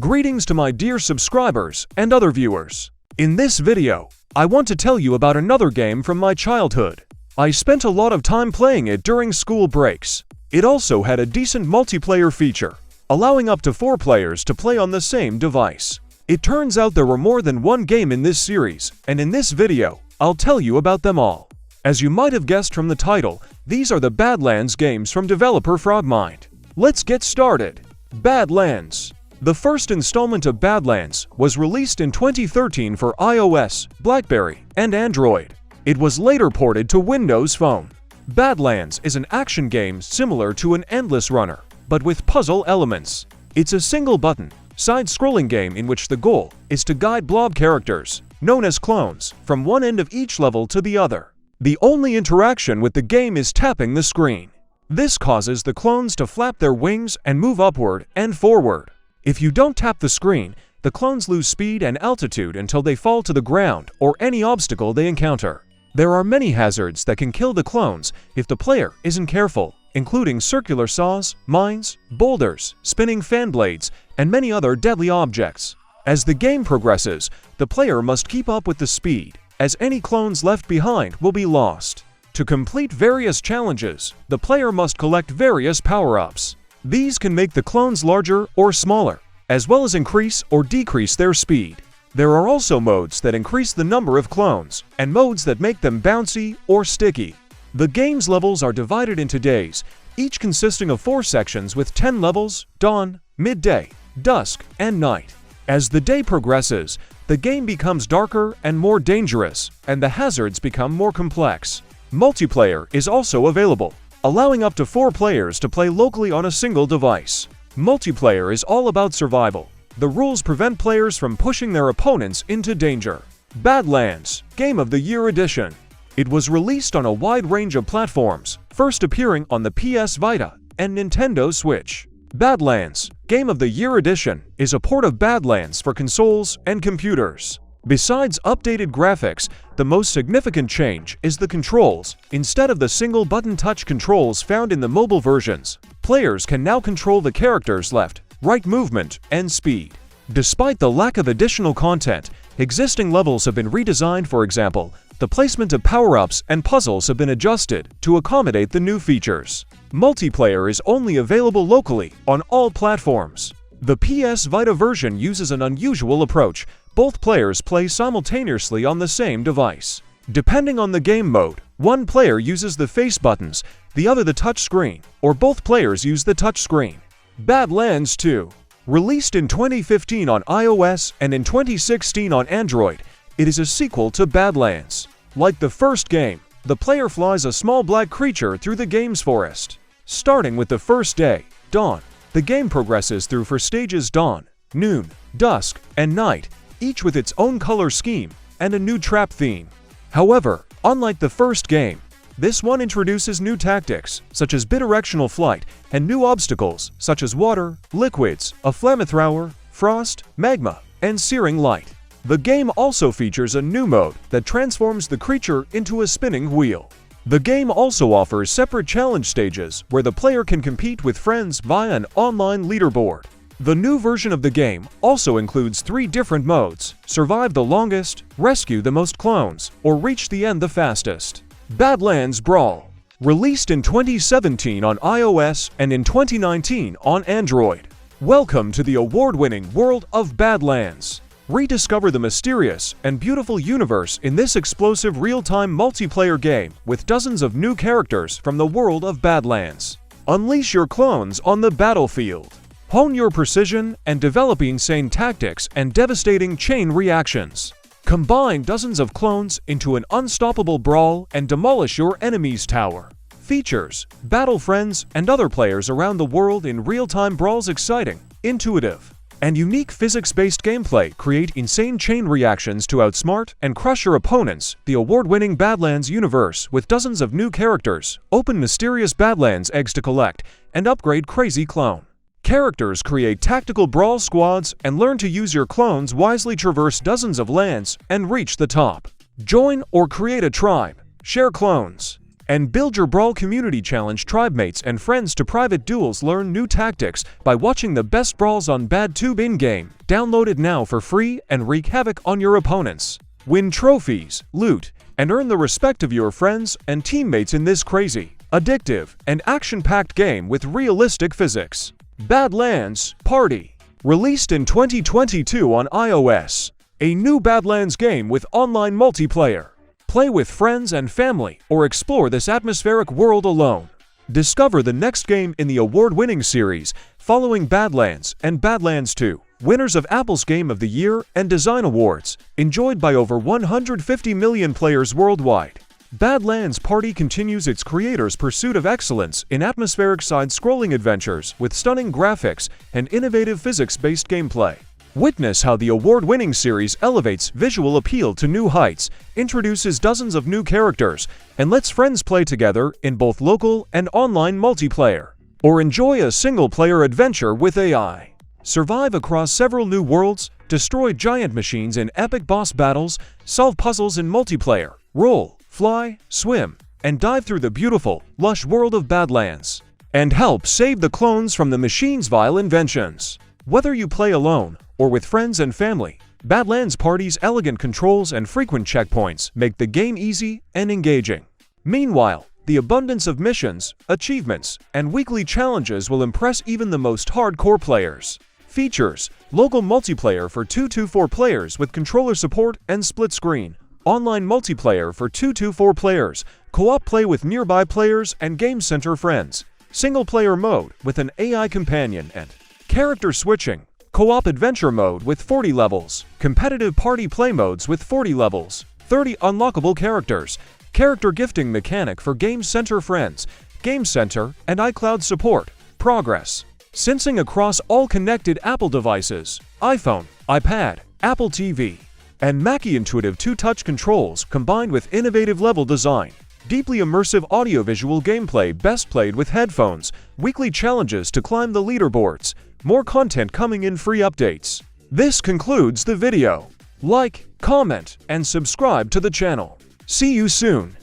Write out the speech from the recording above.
Greetings to my dear subscribers and other viewers. In this video, I want to tell you about another game from my childhood. I spent a lot of time playing it during school breaks. It also had a decent multiplayer feature, allowing up to 4 players to play on the same device. It turns out there were more than one game in this series, and in this video, I'll tell you about them all. As you might have guessed from the title, these are the Badlands games from developer Frogmind. Let's get started. Badlands. The first installment of Badlands was released in 2013 for iOS, BlackBerry, and Android. It was later ported to Windows Phone. Badlands is an action game similar to an endless runner, but with puzzle elements. It's a single-button, side-scrolling game in which the goal is to guide blob characters, known as clones, from one end of each level to the other. The only interaction with the game is tapping the screen. This causes the clones to flap their wings and move upward and forward. If you don't tap the screen, the clones lose speed and altitude until they fall to the ground or any obstacle they encounter. There are many hazards that can kill the clones if the player isn't careful, including circular saws, mines, boulders, spinning fan blades, and many other deadly objects. As the game progresses, the player must keep up with the speed, as any clones left behind will be lost. To complete various challenges, the player must collect various power-ups. These can make the clones larger or smaller, as well as increase or decrease their speed. There are also modes that increase the number of clones, and modes that make them bouncy or sticky. The game's levels are divided into days, each consisting of 4 sections with 10 levels: dawn, midday, dusk, and night. As the day progresses, the game becomes darker and more dangerous, and the hazards become more complex. Multiplayer is also available, allowing up to 4 players to play locally on a single device. Multiplayer is all about survival. The rules prevent players from pushing their opponents into danger. Badlands Game of the Year Edition. It was released on a wide range of platforms, first appearing on the PS Vita and Nintendo Switch. Badlands Game of the Year Edition is a port of Badlands for consoles and computers. Besides updated graphics, the most significant change is the controls. Instead of the single-button touch controls found in the mobile versions, players can now control the character's left, right movement, and speed. Despite the lack of additional content, existing levels have been redesigned. For example, the placement of power-ups and puzzles have been adjusted to accommodate the new features. Multiplayer is only available locally on all platforms. The PS Vita version uses an unusual approach. Both players play simultaneously on the same device. Depending on the game mode, one player uses the face buttons, the other the touch screen, or both players use the touch screen. Badlands 2. Released in 2015 on iOS and in 2016 on Android, it is a sequel to Badlands. Like the first game, the player flies a small black creature through the game's forest. Starting with the first day, dawn, the game progresses through 4 stages: dawn, noon, dusk, and night, each with its own color scheme and a new trap theme. However, unlike the first game, this one introduces new tactics, such as bidirectional flight, and new obstacles, such as water, liquids, a flamethrower, frost, magma, and searing light. The game also features a new mode that transforms the creature into a spinning wheel. The game also offers separate challenge stages where the player can compete with friends via an online leaderboard. The new version of the game also includes 3 different modes: survive the longest, rescue the most clones, or reach the end the fastest. Badlands Brawl. Released in 2017 on iOS and in 2019 on Android. Welcome to the award-winning world of Badlands. Rediscover the mysterious and beautiful universe in this explosive real-time multiplayer game with dozens of new characters from the world of Badlands. Unleash your clones on the battlefield. Hone your precision and develop insane tactics and devastating chain reactions. Combine dozens of clones into an unstoppable brawl and demolish your enemy's tower. Features: battle friends and other players around the world in real-time brawls. Exciting, intuitive, and unique physics-based gameplay create insane chain reactions to outsmart and crush your opponents. The award-winning Badlands universe with dozens of new characters. Open mysterious Badlands eggs to collect and upgrade crazy clone. Characters create tactical brawl squads and learn to use your clones wisely. Traverse dozens of lands and reach the top. Join or create a tribe. Share clones. And build your Brawl Community Challenge tribemates and friends to private duels. Learn new tactics by watching the best brawls on BadTube in-game. Download it now for free and wreak havoc on your opponents. Win trophies, loot, and earn the respect of your friends and teammates in this crazy, addictive, and action-packed game with realistic physics. Badlands Party. Released in 2022 on iOS. A new Badlands game with online multiplayer. Play with friends and family or explore this atmospheric world alone. Discover the next game in the award-winning series following Badlands and Badlands 2, winners of Apple's Game of the Year and Design Awards, enjoyed by over 150 million players worldwide. Badlands Party continues its creators' pursuit of excellence in atmospheric side-scrolling adventures with stunning graphics and innovative physics-based gameplay. Witness how the award-winning series elevates visual appeal to new heights, introduces dozens of new characters, and lets friends play together in both local and online multiplayer. Or enjoy a single-player adventure with AI. Survive across several new worlds, destroy giant machines in epic boss battles, solve puzzles in multiplayer, roll, fly, swim, and dive through the beautiful, lush world of Badlands. And help save the clones from the machine's vile inventions. Whether you play alone or with friends and family, Badlands Party's elegant controls and frequent checkpoints make the game easy and engaging. Meanwhile, the abundance of missions, achievements, and weekly challenges will impress even the most hardcore players. Features: local multiplayer for 2-4 players with controller support and split screen, online multiplayer for 2-4 players, co-op play with nearby players and game center friends, single-player mode with an AI companion, and character switching, co-op adventure mode with 40 levels, competitive party play modes with 40 levels, 30 unlockable characters, character gifting mechanic for Game Center friends, Game Center and iCloud support, progress, syncing across all connected Apple devices, iPhone, iPad, Apple TV, and Mackie intuitive 2-touch controls combined with innovative level design, deeply immersive audiovisual gameplay best played with headphones, weekly challenges to climb the leaderboards, more content coming in, free updates. This concludes the video. Like, comment, and subscribe to the channel. See you soon.